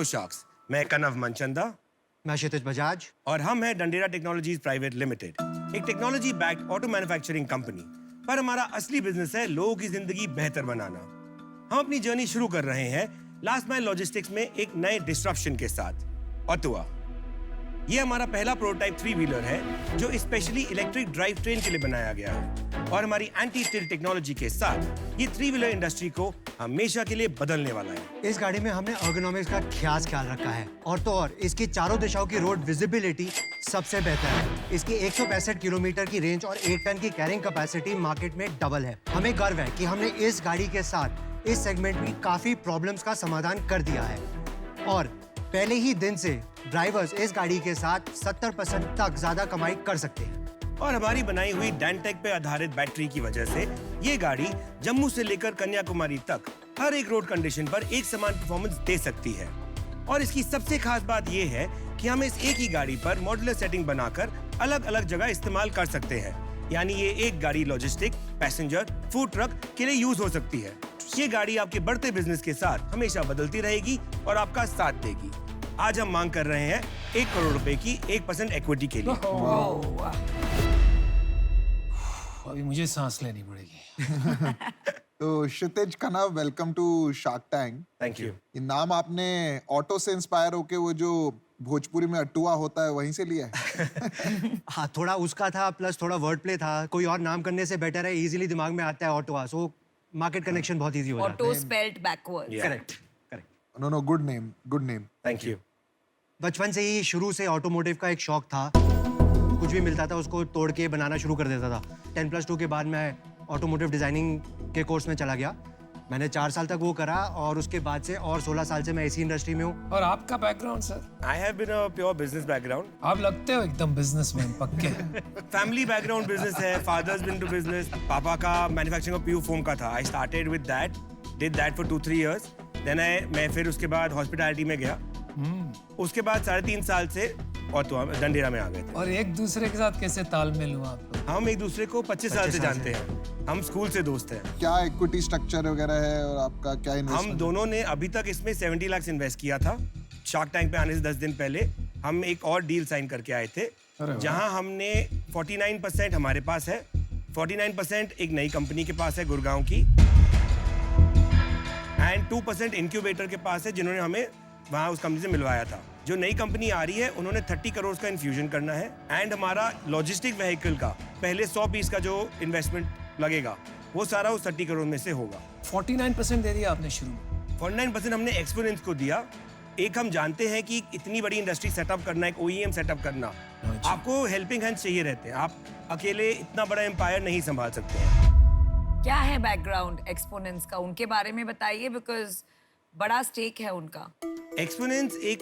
Hello sharks, मैं कनव मनचंदा। मैं क्षितिज बजाज। और हम हैं डंडेरा टेक्नोलॉजीज प्राइवेट लिमिटेड, एक technology backed auto manufacturing company. पर हमारा असली बिजनेस है लोगों की जिंदगी बेहतर बनाना। हम अपनी जर्नी शुरू कर रहे हैं लास्ट माइल लॉजिस्टिक्स में एक नए डिस्ट्रप्शन के साथ, ऑटोआ। ये हमारा पहला प्रोटोटाइप 3 व्हीलर है जो स्पेशली इलेक्ट्रिक ड्राइव ट्रेन के लिए बनाया गया है। और हमारी एंटी टिल्ट टेक्नोलॉजी के साथ ये 3 व्हीलर इंडस्ट्री को हमेशा के लिए बदलने वाला है। इस गाड़ी में हमने ergonomics का खास ख्याल रखा है, और तो और इसकी चारों दिशाओं की रोड विजिबिलिटी सबसे बेहतर है। इसकी 165 किलोमीटर की रेंज और 1 टन की कैरिंग कैपेसिटी मार्केट में डबल है। हमें गर्व है कि हमने इस गाड़ी के साथ इस सेगमेंट में काफी प्रॉब्लम्स का समाधान कर दिया है, और पहले ही दिन से ड्राइवर्स इस गाड़ी के साथ 70% तक ज्यादा कमाई कर सकते हैं। और हमारी बनाई हुई डैनटेक पे आधारित बैटरी की वजह से ये गाड़ी जम्मू से लेकर कन्याकुमारी तक हर एक रोड कंडीशन पर एक समान परफॉर्मेंस दे सकती है। और इसकी सबसे खास बात ये है कि हम इस एक ही गाड़ी पर मॉड्यूलर सेटिंग बनाकर अलग अलग जगह इस्तेमाल कर सकते हैं। यानी ये एक गाड़ी लॉजिस्टिक, पैसेंजर, फूड ट्रक के लिए यूज हो सकती है। ये गाड़ी आपके बढ़ते बिजनेस के साथ हमेशा बदलती रहेगी और आपका साथ देगी। आज हम मांग कर रहे हैं 1 करोड़ रुपए की 1% इक्विटी के लिए। अभी मुझे सांस लेनी पड़ेगी। तो Kshitij Kanav, welcome to Shark Tank. Thank you. ये नाम आपने ऑटो से इंस्पायर होके वो जो भोजपुरी में अट्टुआ होता है वहीं से लिया है? हाँ, थोड़ा उसका था, प्लस थोड़ा वर्ड प्ले था। कोई और नाम करने से बेटर है, इजीली दिमाग में आता है ऑटोआ, सो मार्केट कनेक्शन बहुत इजी हो जाता है। Auto spelled backward. Correct. No, good name, good name. Thank you. बचपन से ही शुरू से ऑटोमोटिव का एक शौक था। कुछ भी मिलता था उसको तोड़ के बनाना शुरू कर देता था। 10+2 के बाद मैं ऑटोमोटिव डिजाइनिंग के कोर्स में चला गया। मैंने 4 साल तक वो करा, और उसके बाद से और 16 साल से मैं इसी इंडस्ट्री में हूँ। और आपका background sir? I have been a pure business background. आप लगते हो एकदम बिजनेसमैन पक्के। फैमिली बैकग्राउंड बिजनेस है। Father's been to business. पापा का मैन्युफैक्चरिंग ऑफ पीयू फोम का था। I started with that, did that for 2-3 years. Then मैं फिर उसके बाद हॉस्पिटैलिटी में गया। उसके बाद 3.5 साल से और तो हम डंडेरा में आ गए थे। और एक दूसरे के साथ कैसे तालमेल हुआ आप लोग? हम एक दूसरे को 25 साल से जानते हैं। हम स्कूल से दोस्त हैं। क्या इक्विटी स्ट्रक्चर वगैरह है और आपका क्या इन्वेस्टमेंट? हम दोनों ने अभी तक इसमें 70 लाख इन्वेस्ट किया था। शार्क टैंक पे आने से 10 दिन पहले हम एक और डील साइन करके आए थे, जहां हमने 49% हमारे पास है, 49% एक नई कंपनी के पास है गुड़गांव की, एंड 2% इंक्यूबेटर के पास है जिन्होंने हमें वहां उस कंपनी से मिलवाया था। जो नई कंपनी आ रही है उन्होंने 30 करोड़ का इन्फ्यूजन करना है, एंड हमारा लॉजिस्टिक व्हीकल का पहले 100 पीस का जो इन्वेस्टमेंट लगेगा वो सारा उस 30 करोड़ में से होगा। 49% दे दिया आपने शुरू में? 49% हमने एक्सपोनेंस को दिया। एक हम जानते हैं कि इतनी बड़ी इंडस्ट्री सेटअप करना, एक OEM सेटअप करना, आपको हेल्पिंग हैंड चाहिए रहते हैं। आप अकेले इतना बड़ा एम्पायर नहीं संभाल सकते हैं। क्या है बैकग्राउंड एक्सपोनेंस का, उनके बारे में बताइए, बिकॉज बड़ा स्टेक है उनका। एक्सपोनेंस एक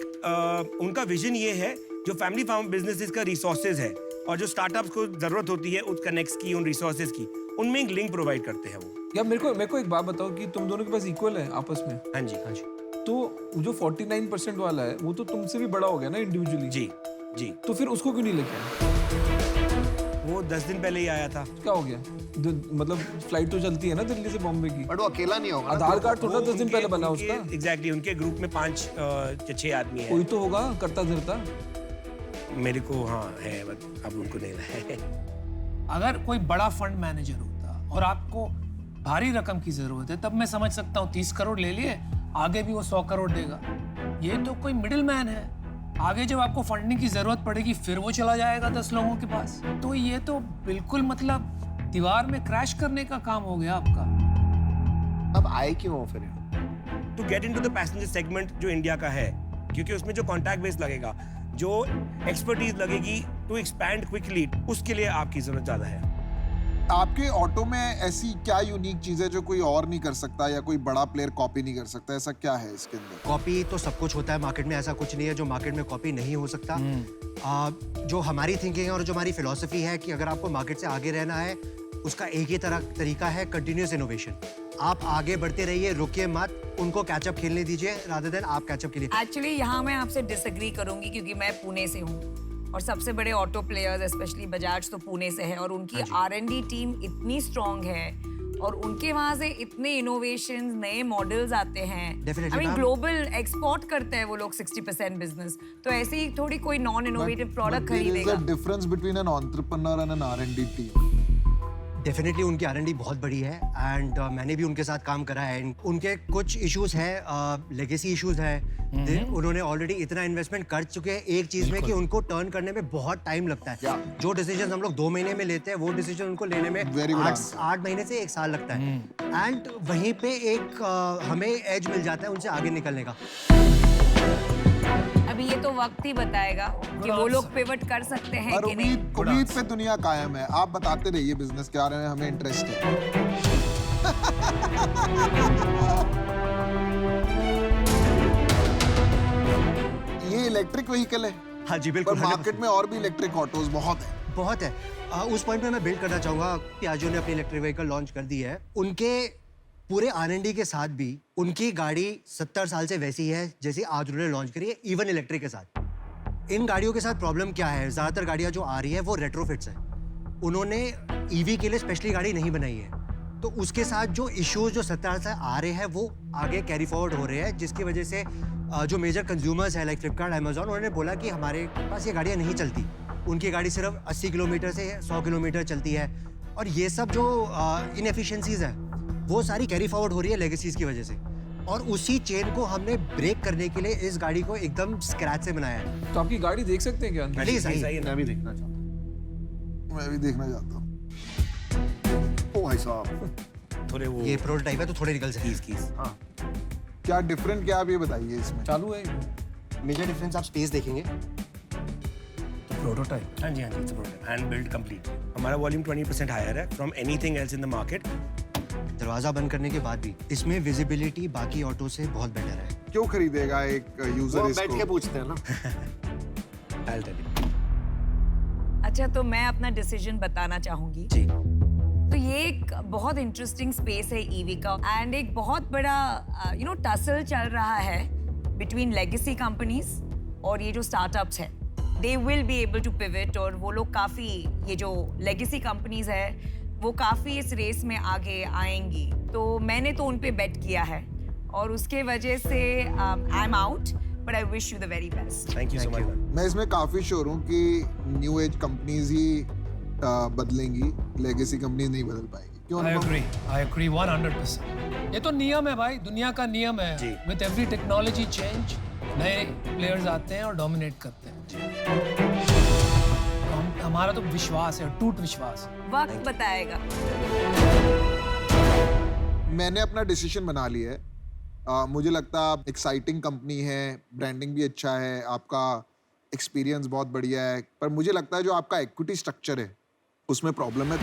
उनका विजन ये है, जो फैमिली फार्म बिजनेसेस का रिसोर्सेज है और जो स्टार्टअप्स को जरूरत होती है उस कनेक्ट्स की, उन रिसोर्सेज की, उनमें एक लिंक प्रोवाइड करते हैं वो। या मेरे को एक बात बताओ कि तुम दोनों के पास इक्वल है आपस में? हाँ जी, हाँ जी। तो जो 49% वाला है वो तो तुमसे भी बड़ा हो गया ना इंडिविजुअली? जी जी। तो फिर उसको क्यों नहीं लेके आए? वो 10 दिन पहले ही आया था। क्या हो गया? मतलब फ्लाइट तो चलती है ना दिल्ली से बॉम्बे की। बट वो अकेला नहीं होगा। आधार कार्ड थोड़ा 10 दिन पहले बना उसका। एग्जैक्टली, उनके ग्रुप में 5 या 6 आदमी कोई है। तो होगा करता धरता। मेरे को हाँ है, बट अब उनको नहीं है। अगर कोई बड़ा फंड मैनेजर होता और आपको भारी रकम की जरूरत है, तब मैं समझ सकता हूँ 30 करोड़ ले लिए, आगे भी वो 100 करोड़ देगा। ये तो कोई मिडिल मैन है, आगे जब आपको फंडिंग की जरूरत पड़ेगी फिर वो चला जाएगा 10 लोगों के पास। तो ये तो बिल्कुल मतलब दीवार में क्रैश करने का काम हो गया आपका। अब आए क्यों हो फिर? To get into the passenger segment जो इंडिया का है, क्योंकि उसमें जो कॉन्टैक्ट बेस लगेगा, जो एक्सपर्टीज लगेगी टू एक्सपैंड क्विकली, उसके लिए आपकी जरूरत ज्यादा है। आपके ऑटो में ऐसी क्या यूनिक चीज है जो कोई और नहीं कर सकता या कोई बड़ा प्लेयर कॉपी नहीं कर सकता? ऐसा क्या है इसके अंदर? कॉपी तो सब कुछ होता है मार्केट में, ऐसा कुछ नहीं है जो मार्केट में कॉपी नहीं हो सकता। जो हमारी थिंकिंग है और जो हमारी फिलॉसफी है कि अगर आपको मार्केट से आगे रहना है, उसका एक ही तरीका है, कंटिन्यूअस इनोवेशन। आप आगे बढ़ते रहिए, रुकिए मत, उनको कैचअप खेलने दीजिए रादर देन आप कैचअप के लिए। एक्चुअली यहाँ मैं आपसे डिसएग्री करूंगी, क्योंकि मैं पुणे से हूँ और सबसे बड़े ऑटो प्लेयर्स स्पेशली बजाज तो पुणे से है, और उनकी R&D टीम इतनी स्ट्रांग है और उनके वहां से इतने इनोवेशंस, नए मॉडल्स आते हैं। Definitely, I mean ma'am. Global export करते हैं वो लोग 60% बिजनेस, तो ऐसे ही थोड़ी कोई नॉन इनोवेटिव प्रोडक्ट खरीदेगा। There is a difference between an entrepreneur and an R&D team. Definitely उनकी R&D बहुत बड़ी है एंड मैंने भी उनके साथ काम करा है। उनके कुछ इश्यूज हैं, लेगेसी इश्यूज हैं। उन्होंने ऑलरेडी इतना इन्वेस्टमेंट कर चुके हैं एक चीज में कि उनको टर्न करने में बहुत टाइम लगता है। जो डिसीजन हम लोग 2 महीने में लेते हैं वो डिसीजन उनको लेने में Very good answer. 8 महीने से 1 साल लगता है। एंड वहीं पे एक हमें एज मिल जाता है उनसे आगे निकलने का। अभी ये तो वक्त ही बताएगा कि वो लोग पिवट कर सकते हैं और कि नहीं। उम्मीद पे दुनिया कायम है। आप बताते रहिए बिजनेस के बारे में, हमें इंटरेस्ट है। ये इलेक्ट्रिक व्हीकल है, हाँ जी पर बिल्कुल। मार्केट में और भी इलेक्ट्रिक ऑटोज बहुत है। बहुत है। उस पॉइंट पे मैं बिल्ड करना चाहूंगा। पियाजो ने अपनी इलेक्ट्रिक व्हीकल लॉन्च कर दी है। उनके पूरे R&D के साथ भी उनकी गाड़ी 70 साल से वैसी है जैसी आज उन्होंने लॉन्च करी है, इवन इलेक्ट्रिक के साथ। इन गाड़ियों के साथ प्रॉब्लम क्या है? ज्यादातर गाड़ियां जो आ रही है वो रेट्रोफिट्स है। उन्होंने EV के लिए स्पेशली गाड़ी नहीं बनाई है, तो उसके साथ जो इश्यूज जो 70 साल से आ रहे हैं वो आगे कैरी फॉरवर्ड हो रहे हैं, जिसकी वजह से जो मेजर कंज्यूमर्स है लाइक फ्लिपकार्ट, अमेजोन, उन्होंने बोला कि हमारे पास ये गाड़ियाँ नहीं चलती। उनकी गाड़ी सिर्फ 80 किलोमीटर से 100 किलोमीटर चलती है, और ये सब जो इनएफिशिएंसीज है वो सारी कैरी फॉरवर्ड हो रही है लेगेसीज की वजह से। और उसी चेन को हमने ब्रेक करने के लिए इस गाड़ी को एकदम स्क्रैच से बनाया है। तो आपकी गाड़ी देख सकते हैं क्या अंदर? प्लीज आइए। मैं भी देखना चाहता हूँ। मैं भी देखना चाहता हूँ। ओ भाई साहब, थोड़े वो ये प्रोटोटाइप है तो थोड़े निकल कीज सके। कीज। हाँ, क्या डिफरेंट, क्या आप ये बताइए इसमें। चालू है? मेजर डिफरेंस आप स्पेस देखेंगे। प्रोटोटाइप। हाँ जी हाँ जी, it's product hand build complete. हमारा वॉल्यूम 20% हायर है from anything else in the market. दरवाजा बंद करने के बाद भी इसमें विजिबिलिटी बाकी ऑटो से बहुत बेटर है। क्यों खरीदेगा एक वो यूजर हम इसको? बैठ के पूछते हैं ना। I'll tell you। अच्छा, तो मैं अपना डिसीजन बताना चाहूंगी। जी। तो ये एक बहुत इंटरेस्टिंग स्पेस है ईवी का, एंड एक बहुत बड़ा टसल चल रहा है बिटवीन लेगेसी कंपनीज और ये जो स्टार्टअप्स है। They will be able to pivot, और वो लोग काफ़ी, ये जो लेगेसी कंपनीज है वो काफ़ी इस रेस में आगे आएंगी। तो मैंने तो उन पे बेट किया है, और उसके वजह से I am out, but I wish you the very best. Thank you so much. मैं इसमें काफी श्योर हूँ कि न्यू एज कंपनीज ही बदलेंगी, लेगेसी कंपनीज नहीं बदल पाएगी। क्यों I अनुपम? agree 100%। ये तो नियम है भाई, दुनिया का नियम है। जी। विद एवरी टेक्नोलॉजी चेंज नए प्लेयर्स आते हैं और डोमिनेट करते हैं। हमारा तो विश्वास है, टूट विश्वास। वक्त बताएगा। मैंने अपना डिसीजन बना लिया है। मुझे लगता है आप एक्साइटिंग कंपनी है, ब्रांडिंग भी अच्छा है, आपका एक्सपीरियंस बहुत बढ़िया है, पर मुझे लगता है जो आपका इक्विटी स्ट्रक्चर है उसमें प्रॉब्लम है।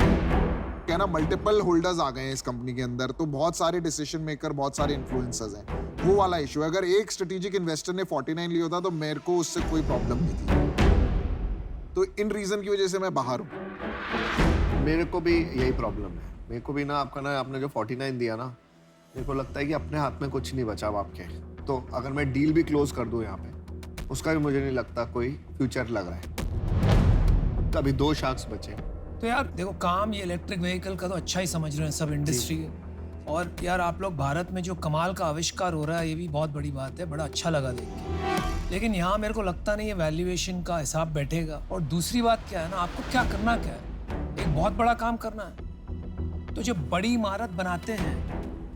क्या ना, मल्टीपल होल्डर्स आ गए हैं इस कंपनी के अंदर, तो बहुत सारे डिसीजन मेकर, बहुत सारे इन्फ्लुएंसर्स हैं, वो वाला इशू है। अगर एक स्ट्रेटेजिक इन्वेस्टर ने 49 लिया होता तो मेरे को उससे कोई प्रॉब्लम नहीं थी। तो इन रीजन की वजह से मैं बाहर हूँ। मेरे को भी यही प्रॉब्लम है। मेरे को भी ना आपने जो 49 दिया ना, मेरे को लगता है कि अपने हाथ में कुछ नहीं बचा अब आपके। तो अगर मैं डील भी क्लोज कर दूं यहाँ पे, उसका भी मुझे नहीं लगता कोई फ्यूचर लग रहा है। तभी 2 शार्क्स बचे। तो यार देखो, काम ये इलेक्ट्रिक व्हीकल का तो अच्छा ही समझ रहे हैं सब इंडस्ट्री के। और यार आप लोग भारत में जो कमाल का आविष्कार हो रहा है, ये भी बहुत बड़ी बात है, बड़ा अच्छा लगा देख के। लेकिन यहाँ मेरे को लगता नहीं है वैल्यूएशन का हिसाब बैठेगा। और दूसरी बात क्या है ना, आपको क्या करना क्या है, एक बहुत बड़ा काम करना है। तो जब बड़ी इमारत बनाते हैं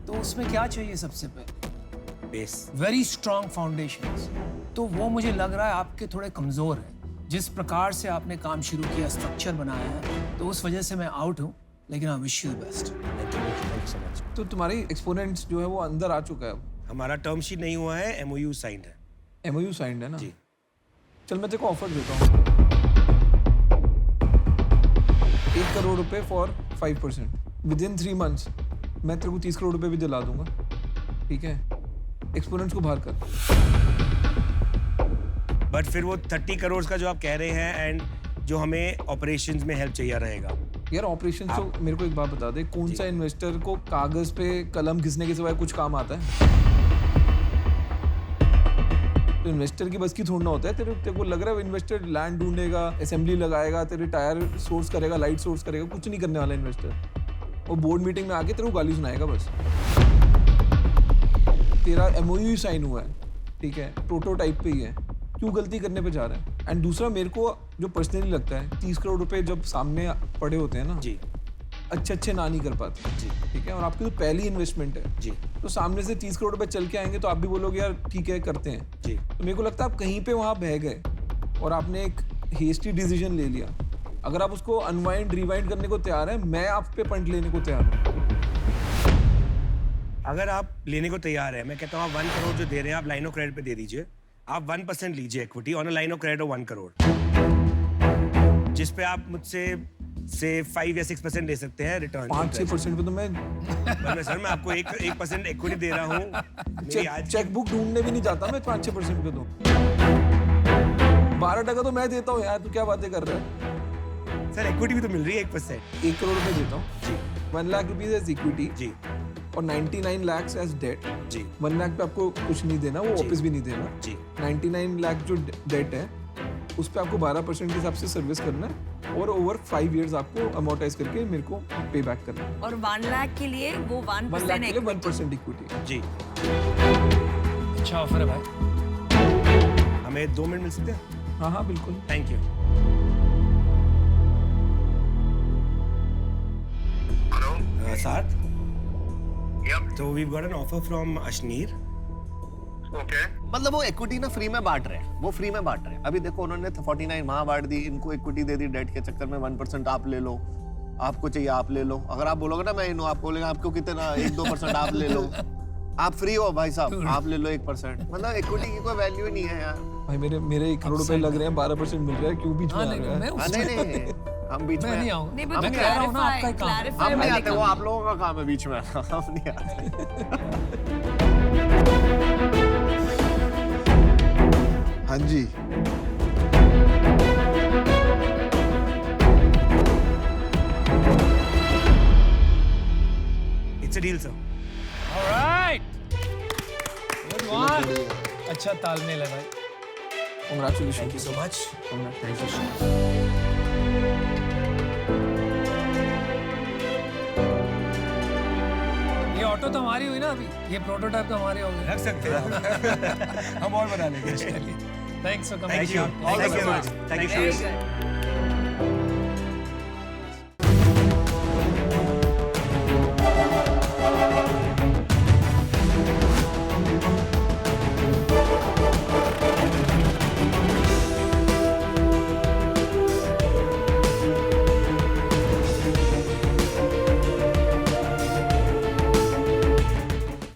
तो उसमें क्या चाहिए? सबसे पहले बेस। Very strong foundations. तो वो मुझे लग रहा है आपके थोड़े कमज़ोर हैं। जिस प्रकार से आपने काम शुरू किया, स्ट्रक्चर बनाया है, तो उस वजह से मैं आउट हूँ। लेकिन I wish you the best. Thank you so much. तो तुम्हारी एक्सपोनेंट्स जो है वो अंदर आ चुका है अब। हमारा टर्म शीट नहीं हुआ है, MOU साइंड है। MOU साइंड है ना? जी। चल मैं तेरे को ऑफर देता हूँ 1 करोड़ रुपए फॉर 5%। विदिन 3 months मैं तेरे को 30 करोड़ रुपए भी दिला दूंगा। ठीक है, एक्सपोनेंट्स को बाहर कर। बट फिर वो 30 करोड़ का जो आप कह रहे हैं, एंड जो हमें ऑपरेशंस में हेल्प चाहिए रहेगा। यार ऑपरेशन तो मेरे को एक बात बता दे, कौन सा इन्वेस्टर को कागज पे कलम घिसने के सिवाय कुछ काम आता है? तो इन्वेस्टर की बस की थोड़ा ना होता है। तेरे को लग रहा है इन्वेस्टर लैंड ढूंढेगा, असेंबली लगाएगा, तेरे टायर सोर्स करेगा, लाइट सोर्स करेगा? कुछ नहीं करने वाला इन्वेस्टर। वो बोर्ड मीटिंग में आके तेरे को गाली सुनाएगा बस। तेरा MOU साइन हुआ है, ठीक है, प्रोटोटाइप पे ही है, क्यों गलती करने पे जा रहा है? एंड दूसरा मेरे को जो पर्सनली लगता है 30 करोड़ रुपए जब सामने पड़े होते हैं ना जी अच्छे ना नहीं कर पाते जी ठीक है, और आपकी तो पहली इन्वेस्टमेंट है जी तो सामने से 30 करोड़ रुपए चल के आएंगे तो आप भी बोलोगे यार ठीक है करते हैं। जी तो मेरे को लगता है आप कहीं पे वहां बह गए और आपने एक हेस्टी डिसीजन ले लिया। अगर आप उसको अनवाइंड रिवाइंड करने को तैयार है, मैं आप पे पंट लेने को तैयार हूँ। अगर आप लेने को तैयार है, मैं कहता हूँ आप 1 करोड़ जो दे रहे हैं आप लाइन ऑफ क्रेडिट पे दे दीजिए। आप 1% लीजिए equity on a line of credit of 1 crore, जिस पे आप मुझसे से 5 या 6% ले सकते हैं रिटर्न। 5-6% पे तो मैं सर मैं आपको 1% इक्विटी दे रहा हूँ। चेकबुक ढूंढने भी नहीं जाता मैं 5-6% पे तो 12% तो मैं देता हूँ यार, तू क्या बातें कर रहा है? सर इक्विटी भी तो मिल रही है 1%। 1 करोड़ रुपए देता हूँ जी 1 लाख रुपीज एज इक्विटी जी और 99 lakhs एज डेट। जी 1 लाख पे आपको कुछ नहीं देना, वो जी। वापस भी नहीं देना। जी 99 लाख जो डेट है उस पे आपको 12% के हिसाब से सर्विस करना है और ओवर 5 years आपको अमोर्टाइज करके मेरे को पे बैक करना है। और 1 लाख के लिए वो 1 लाख 1% के लिए 1% इक्विटी। जी अच्छा ऑफर है भाई। हमें 2 मिनट मिल सकते हैं? हाँ बिल्कुल। Thank you. साथ तो we got an offer from Ashneer. मतलब वो इक्विटी ना फ्री में बांट रहे हैं, वो फ्री में बांट रहे हैं। अभी देखो उन्होंने 49 वहां बांट दी, इनको इक्विटी दे दी डेट के चक्कर में। 1% आप ले लो, आपको चाहिए आप ले लो। अगर आप बोलोगे ना मैं इन हूं, आप बोलेंगे आपको कितना 1-2% आप ले लो। आप फ्री हो भाई साहब, आप ले लो 1%। मतलब इक्विटी की कोई वैल्यू ही नहीं है यार। भाई मेरे 1 करोड़ रुपए लग रहे हैं, 12% मिल रहा है, क्यों बीच में हाँ आ नहीं रहा है? मैं हाँ, नहीं हम बीच मैं में नहीं आऊंगा। नहीं मैं but कह रहा हूँ ना आपका ही काम है। clarify हम नहीं वाले आते, वो काम। आप लोगों का काम है बीच में। हम नहीं आते। हाँ जी it's a deal sir. Alright good one. अच्छा तालमेल है भाई। Congratulations. Thank you so much. ये ऑटो तो हमारी हुई ना अभी, ये प्रोटोटाइप तो हमारे हो गए। रख सकते हैं हम और बना लेंगे। Thanks for thank coming. You. Thank you so much. Thank you. Very good.